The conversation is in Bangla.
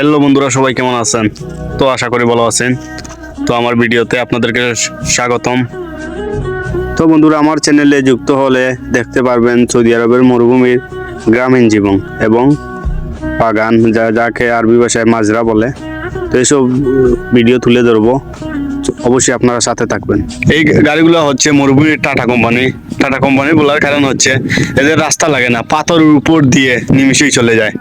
হ্যালো বন্ধুরা, সবাই কেমন আছেন? তো আশা করি ভালো আছেন। তো আমার ভিডিওতে আপনাদেরকে স্বাগতম। তো বন্ধুরা, আমার চ্যানেলে যুক্ত হলে দেখতে পারবেন সৌদি আরবের মরুভূমির গ্রামীণ জীবন এবং বাগান, যাকে আরবি ভাষায় মাজরা বলে। তো এইসব ভিডিও তুলে ধরবো, অবশ্যই আপনারা সাথে থাকবেন। এই গাড়িগুলো হচ্ছে মরুভূমির টাটা কোম্পানি বলার কারণ হচ্ছে এদের রাস্তা লাগে না, পাথরের উপর দিয়ে নিমিশেই চলে যায়।